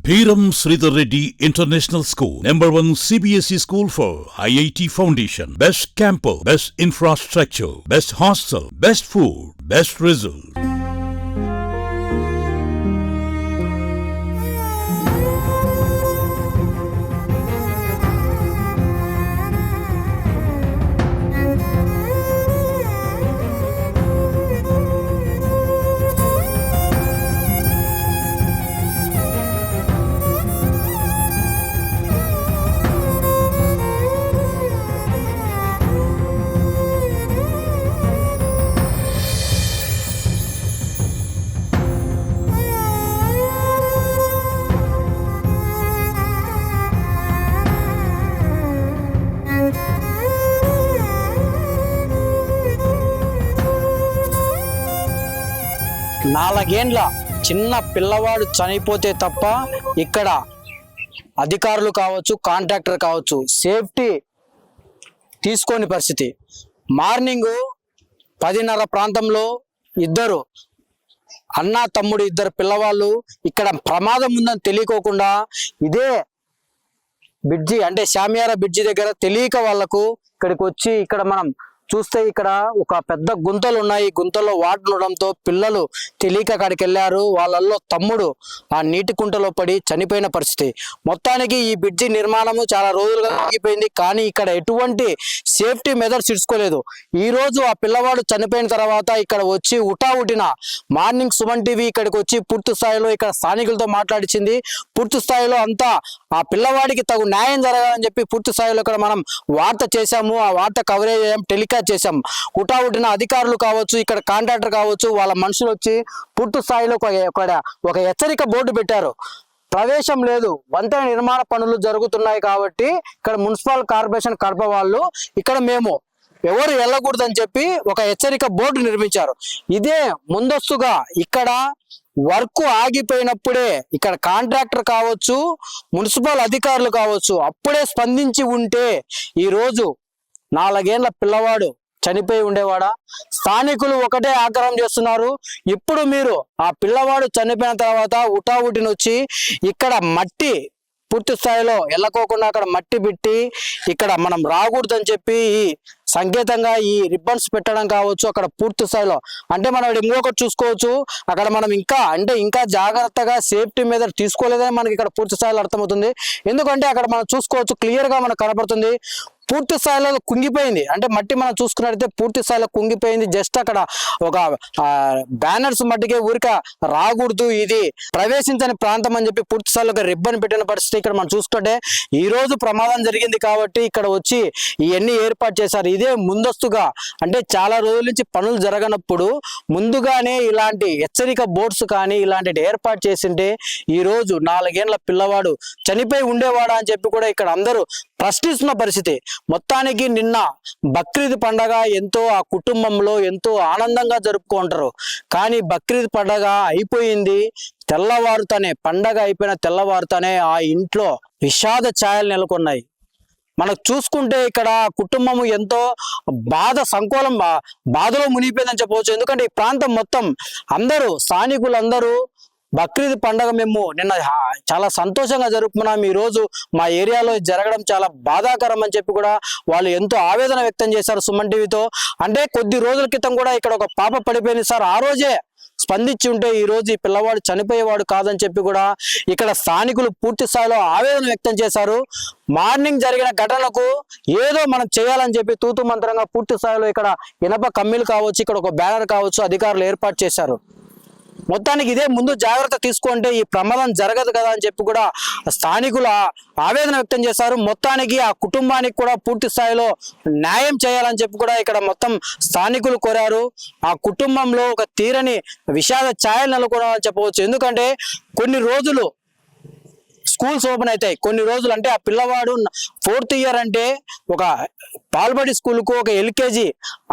Bhiram Sridhar Reddy International School, #1 CBSE school for IIT Foundation. Best campus, best infrastructure, best hostel, best food, best result. నాలుగేండ్ల చిన్న పిల్లవాడు చనిపోతే తప్ప ఇక్కడ అధికారులు కావచ్చు, కాంట్రాక్టర్ కావచ్చు, సేఫ్టీ తీసుకోని పరిస్థితి. మార్నింగ్ 10:30 ప్రాంతంలో ఇద్దరు అన్న తమ్ముడు ఇద్దరు పిల్లవాళ్ళు ఇక్కడ ప్రమాదం ఉందని తెలియకోకుండా ఇదే బ్రిడ్జి అంటే శామియారా బ్రిడ్జి దగ్గర తెలియక వాళ్లకు ఇక్కడికి వచ్చి ఇక్కడ మనం చూస్తే ఇక్కడ ఒక పెద్ద గుంతలు ఉన్నాయి. గుంతల్లో వాటర్ ఉండడంతో పిల్లలు తెలియక అక్కడికి వెళ్ళారు. వాళ్ళల్లో తమ్ముడు ఆ నీటి కుంటలో పడి చనిపోయిన పరిస్థితి. మొత్తానికి ఈ బ్రిడ్జి నిర్మాణము చాలా రోజులుగా ఆగిపోయింది. కానీ ఇక్కడ ఎటువంటి సేఫ్టీ మెథడ్స్ ఇచ్చుకోలేదు. ఈ రోజు ఆ పిల్లవాడు చనిపోయిన తర్వాత ఇక్కడ వచ్చి ఉటావుటిన మార్నింగ్ సుమన్ టీవీ ఇక్కడికి వచ్చి పూర్తి స్థాయిలో ఇక్కడ స్థానికులతో మాట్లాడించింది. పూర్తి స్థాయిలో అంతా ఆ పిల్లవాడికి తగు న్యాయం జరగాలని చెప్పి పూర్తి స్థాయిలో ఇక్కడ మనం వార్త చేశాము. ఆ వార్త కవరేజ్ చేసాం, టెలికాస్ట్ చేశాం. ఉటావుటిన అధికారులు కావచ్చు, ఇక్కడ కాంట్రాక్టర్ కావచ్చు, వాళ్ళ మనుషులు వచ్చి పూర్తి స్థాయిలో ఒక హెచ్చరిక బోర్డు పెట్టారు. ప్రవేశం లేదు, వంతెన నిర్మాణ పనులు జరుగుతున్నాయి కాబట్టి ఇక్కడ మున్సిపల్ కార్పొరేషన్ కడప వాళ్ళు ఇక్కడ మేము ఎవరు వెళ్ళకూడదని చెప్పి ఒక హెచ్చరిక బోర్డు నిర్మించారు. ఇదే ముందస్తుగా ఇక్కడ వర్క్ ఆగిపోయినప్పుడే ఇక్కడ కాంట్రాక్టర్ కావచ్చు, మున్సిపల్ అధికారులు కావచ్చు అప్పుడే స్పందించి ఉంటే ఈ రోజు 4 ఏళ్ల పిల్లవాడు చనిపోయి ఉండేవాడా? స్థానికులు ఒకటే ఆగ్రహం చేస్తున్నారు. ఇప్పుడు మీరు ఆ పిల్లవాడు చనిపోయిన తర్వాత ఉటావుటిని వచ్చి ఇక్కడ మట్టి పూర్తి స్థాయిలో వెళ్ళకోకుండా అక్కడ మట్టి పెట్టి ఇక్కడ మనం రాకూడదని చెప్పి ఈ సంకేతంగా ఈ రిబ్బన్స్ పెట్టడం కావచ్చు. అక్కడ పూర్తి స్థాయిలో అంటే మనం ఇంకొకటి చూసుకోవచ్చు. అక్కడ మనం ఇంకా జాగ్రత్తగా సేఫ్టీ మీద తీసుకోలేదని మనకి ఇక్కడ పూర్తి స్థాయిలో అర్థమవుతుంది. ఎందుకంటే అక్కడ మనం చూసుకోవచ్చు, క్లియర్ గా మనకు కనపడుతుంది పూర్తి స్థాయిలో కుంగిపోయింది. అంటే మట్టి మనం చూసుకున్నట్టయితే పూర్తి స్థాయిలో కుంగిపోయింది. జస్ట్ అక్కడ ఒక బ్యానర్స్ మట్టికే ఊరిక రాకూడదు, ఇది ప్రవేశించని ప్రాంతం అని చెప్పి పూర్తి స్థాయిలో ఒక రిబ్బన్ పెట్టిన పరిస్థితి ఇక్కడ మనం చూసుకుంటే ఈ రోజు ప్రమాదం జరిగింది కాబట్టి ఇక్కడ వచ్చి ఇవన్నీ ఏర్పాటు చేశారు. ఇదే ముందస్తుగా అంటే చాలా రోజుల నుంచి పనులు జరగనప్పుడు ముందుగానే ఇలాంటి హెచ్చరిక బోర్డ్స్ కానీ ఇలాంటి ఏర్పాటు చేసింటే ఈ రోజు 4 ఏళ్ల పిల్లవాడు చనిపోయి ఉండేవాడా అని చెప్పి కూడా ఇక్కడ అందరూ ప్రశ్నిస్తున్న పరిస్థితి. మొత్తానికి నిన్న బక్రీద్ పండగ ఎంతో ఆ కుటుంబంలో ఎంతో ఆనందంగా జరుపుకుంటారు. కానీ బక్రీద్ పండగ అయిపోయింది, తెల్లవారుతానే పండగ అయిపోయిన తెల్లవారుతానే ఆ ఇంట్లో విషాద ఛాయలు నెలకొన్నాయి. మనకు చూసుకుంటే ఇక్కడ కుటుంబం ఎంతో బాధలో మునిగిపోయిందని చెప్పవచ్చు. ఎందుకంటే ఈ ప్రాంతం మొత్తం అందరూ స్థానికులందరూ బక్రీద్ పండగ మేము నిన్న చాలా సంతోషంగా జరుపుకున్నాం. ఈ రోజు మా ఏరియాలో జరగడం చాలా బాధాకరం అని చెప్పి కూడా వాళ్ళు ఎంతో ఆవేదన వ్యక్తం చేశారు సుమన్ టీవీతో. అంటే కొద్ది రోజుల క్రితం కూడా ఇక్కడ ఒక పాప పడిపోయింది సార్, ఆ రోజే స్పందించి ఉంటే ఈ రోజు ఈ పిల్లవాడు చనిపోయేవాడు కాదని చెప్పి కూడా ఇక్కడ స్థానికులు పూర్తి స్థాయిలో ఆవేదన వ్యక్తం చేశారు. మార్నింగ్ జరిగిన ఘటనకు ఏదో మనం చేయాలని చెప్పి తూతు మంత్రంగా పూర్తి స్థాయిలో ఇక్కడ ఇనప కమ్మీలు కావచ్చు, ఇక్కడ ఒక బ్యానర్ కావచ్చు అధికారులు ఏర్పాటు చేశారు. మొత్తానికి ఇదే ముందు జాగ్రత్త తీసుకుంటే ఈ ప్రమాదం జరగదు కదా అని చెప్పి కూడా స్థానికులు ఆవేదన వ్యక్తం చేశారు. మొత్తానికి ఆ కుటుంబానికి కూడా పూర్తి స్థాయిలో న్యాయం చేయాలని చెప్పి కూడా ఇక్కడ మొత్తం స్థానికులు కోరారు. ఆ కుటుంబంలో ఒక తీరని విషాద ఛాయలు నెలకొనాలని చెప్పవచ్చు. ఎందుకంటే కొన్ని రోజులు స్కూల్స్ ఓపెన్ అవుతాయి కొన్ని రోజులు. అంటే ఆ పిల్లవాడు 4th ఇయర్ అంటే ఒక పాల్బడి స్కూల్కు ఒక ఎల్కేజీ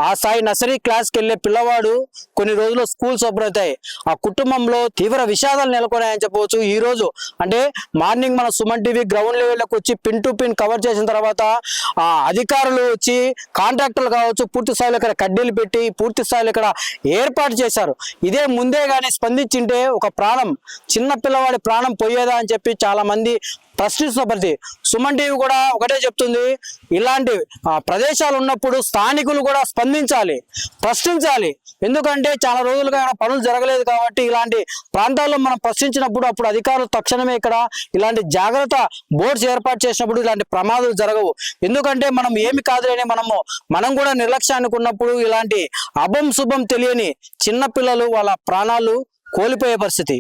ఆ స్థాయి నర్సరీ క్లాస్కి వెళ్ళే పిల్లవాడు కొన్ని రోజులు స్కూల్స్ ఓపెన్ అవుతాయి. ఆ కుటుంబంలో తీవ్ర విషాదాలు నెలకొన్నాయని చెప్పవచ్చు. ఈ రోజు అంటే మార్నింగ్ మన సుమన్ టీవీ గ్రౌండ్ లెవెల్లోకి వచ్చి పిన్ టు పిన్ కవర్ చేసిన తర్వాత ఆ అధికారులు వచ్చి కాంట్రాక్టర్లు కావచ్చు పూర్తి స్థాయిలో ఇక్కడ కడ్డీలు పెట్టి పూర్తి స్థాయిలో ఇక్కడ ఏర్పాటు చేశారు. ఇదే ముందే కానీ స్పందించింటే ఒక ప్రాణం చిన్న పిల్లవాడి ప్రాణం పోయేదా అని చెప్పి చాలా మంది ప్రశ్నిస్తున్న పరిస్థితి. సుమన్ టీవీ కూడా ఒకటే చెప్తుంది, ఇలాంటి ప్రదేశాలు ఉన్నప్పుడు స్థానికులు కూడా స్పందించాలి, ప్రశ్నించాలి. ఎందుకంటే చాలా రోజులుగా పనులు జరగలేదు కాబట్టి ఇలాంటి ప్రాంతాల్లో మనం ప్రశ్నించినప్పుడు అప్పుడు అధికారులు తక్షణమే ఇక్కడ ఇలాంటి జాగ్రత్త బోర్డ్స్ ఏర్పాటు చేసినప్పుడు ఇలాంటి ప్రమాదాలు జరగవు. ఎందుకంటే మనం ఏమి కాదులేని మనం కూడా నిర్లక్ష్యానికి ఉన్నప్పుడు ఇలాంటి అభం శుభం తెలియని చిన్న పిల్లలు వాళ్ళ ప్రాణాలు కోల్పోయే పరిస్థితి.